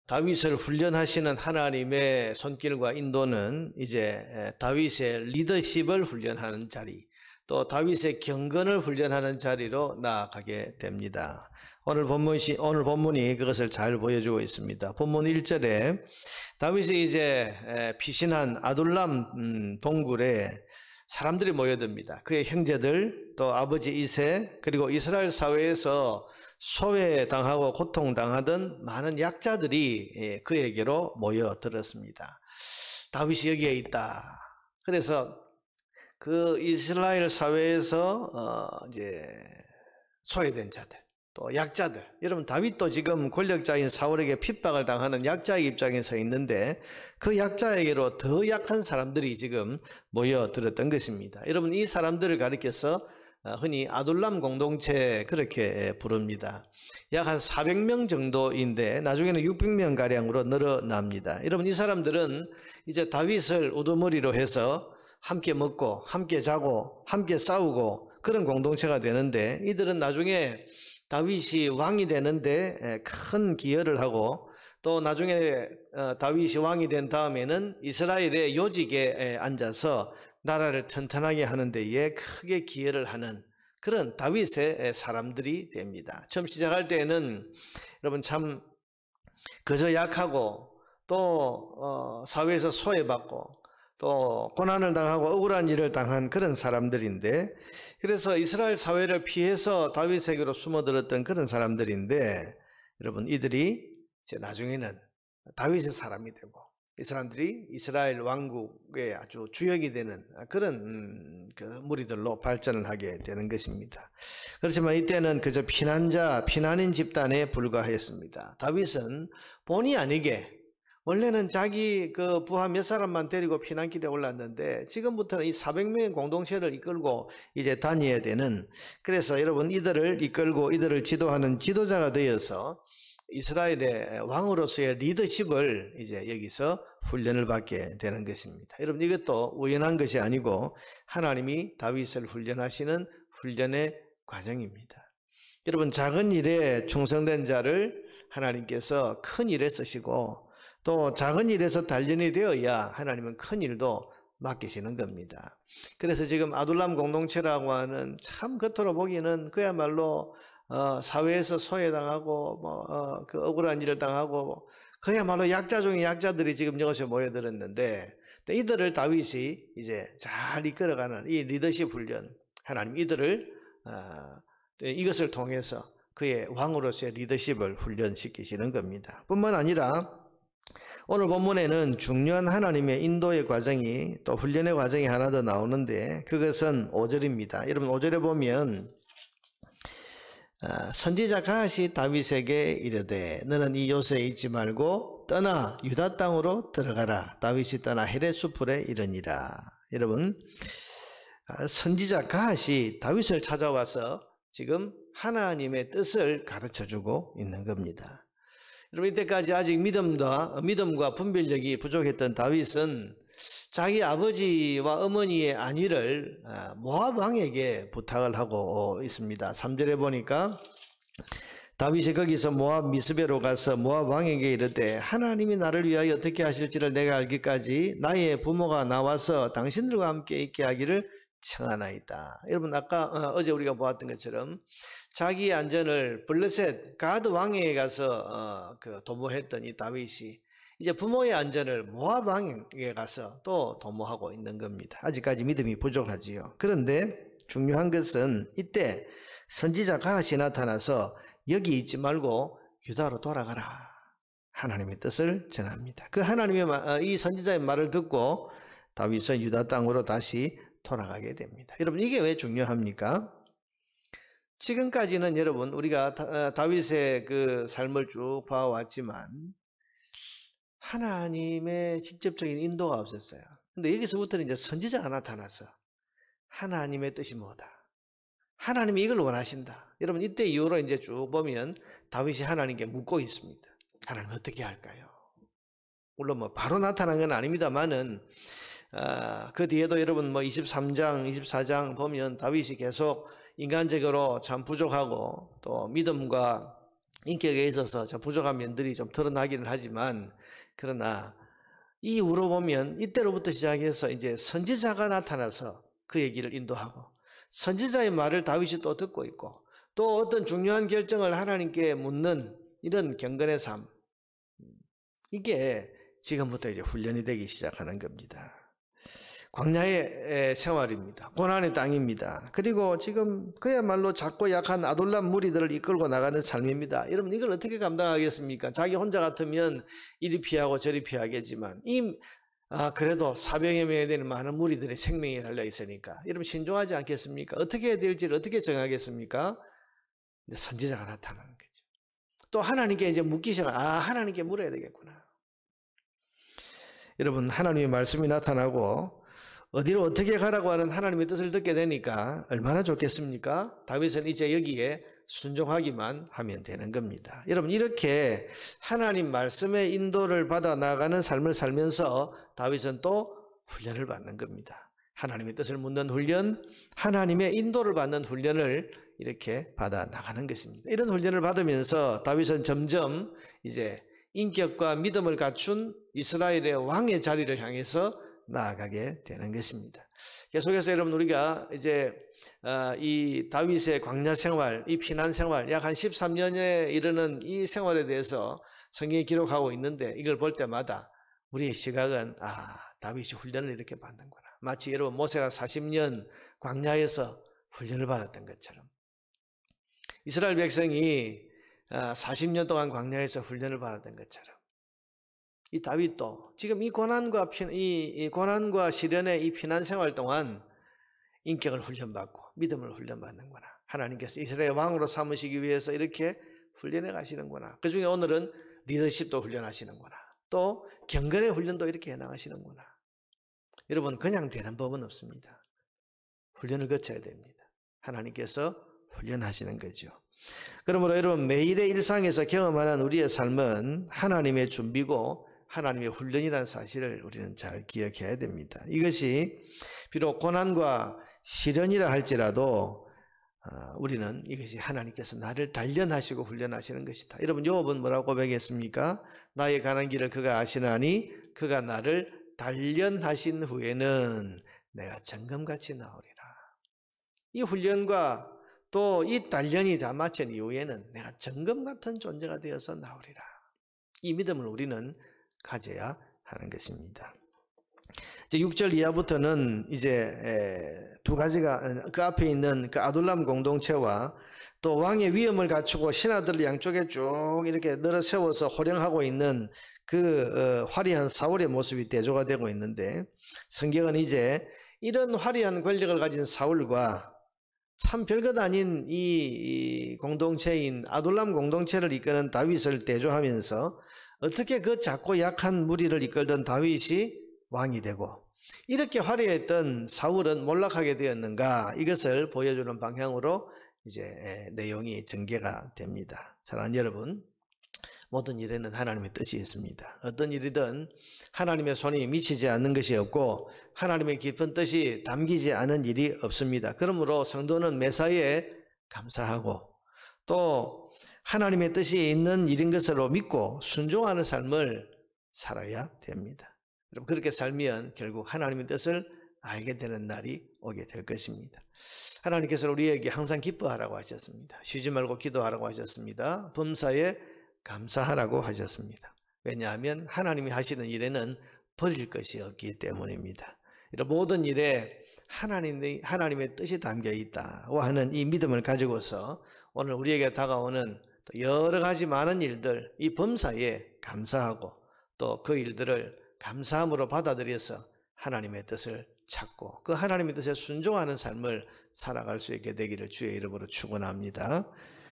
다윗을 훈련하시는 하나님의 손길과 인도는 이제 다윗의 리더십을 훈련하는 자리, 또 다윗의 경건을 훈련하는 자리로 나아가게 됩니다. 오늘 본문이 그것을 잘 보여주고 있습니다. 본문 1절에 다윗이 이제 피신한 아둘람 동굴에 사람들이 모여듭니다. 그의 형제들, 또 아버지 이세, 그리고 이스라엘 사회에서 소외당하고 고통당하던 많은 약자들이 그에게로 모여들었습니다. 다윗이 여기에 있다. 그래서 그 이스라엘 사회에서 이제 소외된 자들, 또 약자들, 여러분 다윗도 지금 권력자인 사울에게 핍박을 당하는 약자의 입장에 서 있는데 그 약자에게로 더 약한 사람들이 지금 모여들었던 것입니다. 여러분 이 사람들을 가리켜서 흔히 아둘람 공동체 그렇게 부릅니다. 약 한 400명 정도인데 나중에는 600명 가량으로 늘어납니다. 여러분 이 사람들은 이제 다윗을 우두머리로 해서 함께 먹고 함께 자고 함께 싸우고 그런 공동체가 되는데, 이들은 나중에 다윗이 왕이 되는데 큰 기여를 하고, 또 나중에 다윗이 왕이 된 다음에는 이스라엘의 요직에 앉아서 나라를 튼튼하게 하는 데에 크게 기여를 하는 그런 다윗의 사람들이 됩니다. 처음 시작할 때에는 여러분 참 그저 약하고 또 사회에서 소외받고 또 고난을 당하고 억울한 일을 당한 그런 사람들인데, 그래서 이스라엘 사회를 피해서 다윗에게로 숨어들었던 그런 사람들인데, 여러분 이들이 이제 나중에는 다윗의 사람이 되고 이 사람들이 이스라엘 왕국의 아주 주역이 되는 그런 그 무리들로 발전을 하게 되는 것입니다. 그렇지만 이때는 그저 피난인 집단에 불과했습니다. 다윗은 본의 아니게 원래는 자기 그 부하 몇 사람만 데리고 피난길에 올랐는데 지금부터는 이 400명의 공동체를 이끌고 이제 다녀야 되는, 그래서 여러분 이들을 이끌고 이들을 지도하는 지도자가 되어서 이스라엘의 왕으로서의 리더십을 이제 여기서 훈련을 받게 되는 것입니다. 여러분 이것도 우연한 것이 아니고 하나님이 다윗을 훈련하시는 훈련의 과정입니다. 여러분 작은 일에 충성된 자를 하나님께서 큰 일에 쓰시고, 또 작은 일에서 단련이 되어야 하나님은 큰 일도 맡기시는 겁니다. 그래서 지금 아둘람 공동체라고 하는 참 겉으로 보기에는 그야말로 사회에서 소외당하고 그 억울한 일을 당하고 그야말로 약자 중에 약자들이 지금 여기서 모여들었는데, 이들을 다윗이 이제 잘 이끌어가는 이 리더십 훈련, 하나님 이들을 이것을 통해서 그의 왕으로서의 리더십을 훈련시키시는 겁니다. 뿐만 아니라 오늘 본문에는 중요한 하나님의 인도의 과정이, 또 훈련의 과정이 하나 더 나오는데 그것은 5절입니다. 여러분 5절에 보면 선지자 갓이 다윗에게 이르되 너는 이 요새에 있지 말고 떠나 유다 땅으로 들어가라. 다윗이 떠나 헤레수풀에 이르니라. 여러분 선지자 갓이 다윗을 찾아와서 지금 하나님의 뜻을 가르쳐주고 있는 겁니다. 여러분 이때까지 아직 믿음과 분별력이 부족했던 다윗은 자기 아버지와 어머니의 안위를 모압 왕에게 부탁을 하고 있습니다. 3절에 보니까 다윗이 거기서 모압 미스베로 가서 모압 왕에게 이르되 하나님이 나를 위하여 어떻게 하실지를 내가 알기까지 나의 부모가 나와서 당신들과 함께 있게 하기를 청하나이다. 여러분 아까 어제 우리가 보았던 것처럼 자기의 안전을 블레셋 가드 왕에게 가서 도모했던 이 다윗이 이제 부모의 안전을 모압 왕에게 가서 또 도모하고 있는 겁니다. 아직까지 믿음이 부족하지요. 그런데 중요한 것은 이때 선지자 갓이 나타나서 여기 있지 말고 유다로 돌아가라. 하나님의 뜻을 전합니다. 그 하나님의 이 선지자의 말을 듣고 다윗은 유다 땅으로 다시 돌아가게 됩니다. 여러분 이게 왜 중요합니까? 지금까지는 여러분 우리가 다윗의 그 삶을 쭉 봐왔지만 하나님의 직접적인 인도가 없었어요. 근데 여기서부터는 이제 선지자가 나타나서 하나님의 뜻이 뭐다, 하나님이 이걸 원하신다. 여러분 이때 이후로 이제 쭉 보면 다윗이 하나님께 묻고 있습니다. 하나님 어떻게 할까요? 물론 뭐 바로 나타난 건 아닙니다만은 그 뒤에도 여러분 뭐 23장 24장 보면 다윗이 계속 인간적으로 참 부족하고 또 믿음과 인격에 있어서 부족한 면들이 좀 드러나기는 하지만, 그러나 이후로 보면 이때로부터 시작해서 이제 선지자가 나타나서 그 얘기를 인도하고, 선지자의 말을 다윗이 또 듣고 있고, 또 어떤 중요한 결정을 하나님께 묻는 이런 경건의 삶, 이게 지금부터 이제 훈련이 되기 시작하는 겁니다. 광야의 생활입니다. 고난의 땅입니다. 그리고 지금 그야말로 작고 약한 아둘람 무리들을 이끌고 나가는 삶입니다. 여러분, 이걸 어떻게 감당하겠습니까? 자기 혼자 같으면 이리 피하고 저리 피하겠지만, 그래도 400여 명에 되는 많은 무리들의 생명이 달려 있으니까 여러분 신중하지 않겠습니까? 어떻게 해야 될지를 어떻게 정하겠습니까? 근데 선지자가 나타나는 거죠. 또 하나님께 이제 묻기 시작하면, 하나님께 물어야 되겠구나. 여러분, 하나님의 말씀이 나타나고 어디로 어떻게 가라고 하는 하나님의 뜻을 듣게 되니까 얼마나 좋겠습니까? 다윗은 이제 여기에 순종하기만 하면 되는 겁니다. 여러분, 이렇게 하나님 말씀의 인도를 받아 나가는 삶을 살면서 다윗은 또 훈련을 받는 겁니다. 하나님의 뜻을 묻는 훈련, 하나님의 인도를 받는 훈련을 이렇게 받아 나가는 것입니다. 이런 훈련을 받으면서 다윗은 점점 이제 인격과 믿음을 갖춘 이스라엘의 왕의 자리를 향해서 나아가게 되는 것입니다. 계속해서 여러분, 우리가 이제 이 다윗의 광야 생활, 이 피난 생활, 약 한 13년에 이르는 이 생활에 대해서 성경이 기록하고 있는데, 이걸 볼 때마다 우리의 시각은 다윗이 훈련을 이렇게 받는구나. 마치 여러분 모세가 40년 광야에서 훈련을 받았던 것처럼, 이스라엘 백성이 40년 동안 광야에서 훈련을 받았던 것처럼, 이 다윗도 지금 이 고난과 시련의 이 피난 생활 동안 인격을 훈련받고 믿음을 훈련받는구나. 하나님께서 이스라엘 왕으로 삼으시기 위해서 이렇게 훈련해 가시는구나. 그 중에 오늘은 리더십도 훈련하시는구나. 또 경건의 훈련도 이렇게 해나가시는구나. 여러분, 그냥 되는 법은 없습니다. 훈련을 거쳐야 됩니다. 하나님께서 훈련하시는 거죠. 그러므로 여러분, 매일의 일상에서 경험하는 우리의 삶은 하나님의 준비고 하나님의 훈련이라는 사실을 우리는 잘 기억해야 됩니다. 이것이 비록 고난과 시련이라 할지라도 우리는 이것이 하나님께서 나를 단련하시고 훈련하시는 것이다. 여러분, 욥은 뭐라고 고백했습니까? 나의 가는 길을 그가 아시나니 그가 나를 단련하신 후에는 내가 정금같이 나오리라. 이 훈련과 또 이 단련이 다 마친 이후에는 내가 정금 같은 존재가 되어서 나오리라. 이 믿음을 우리는 가져야 하는 것입니다. 이제 6절 이하부터는 이제 두 가지가, 그 앞에 있는 그 아둘람 공동체와 또 왕의 위엄을 갖추고 신하들을 양쪽에 쭉 이렇게 늘어 세워서 호령하고 있는 그 화려한 사울의 모습이 대조가 되고 있는데, 성경은 이제 이런 화려한 권력을 가진 사울과 참 별것 아닌 이 공동체인 아둘람 공동체를 이끄는 다윗을 대조하면서 어떻게 그 작고 약한 무리를 이끌던 다윗이 왕이 되고 이렇게 화려했던 사울은 몰락하게 되었는가, 이것을 보여주는 방향으로 이제 내용이 전개가 됩니다. 사랑하는 여러분, 모든 일에는 하나님의 뜻이 있습니다. 어떤 일이든 하나님의 손이 미치지 않는 것이 없고 하나님의 깊은 뜻이 담기지 않은 일이 없습니다. 그러므로 성도는 매사에 감사하고 또 하나님의 뜻이 있는 일인 것으로 믿고 순종하는 삶을 살아야 됩니다. 여러분, 그렇게 살면 결국 하나님의 뜻을 알게 되는 날이 오게 될 것입니다. 하나님께서 우리에게 항상 기뻐하라고 하셨습니다. 쉬지 말고 기도하라고 하셨습니다. 범사에 감사하라고 하셨습니다. 왜냐하면 하나님이 하시는 일에는 버릴 것이 없기 때문입니다. 이런 모든 일에 하나님의 뜻이 담겨 있다고 하는 이 믿음을 가지고서 오늘 우리에게 다가오는 여러 가지 많은 일들, 이 범사에 감사하고 또 그 일들을 감사함으로 받아들여서 하나님의 뜻을 찾고 그 하나님의 뜻에 순종하는 삶을 살아갈 수 있게 되기를 주의 이름으로 축원합니다.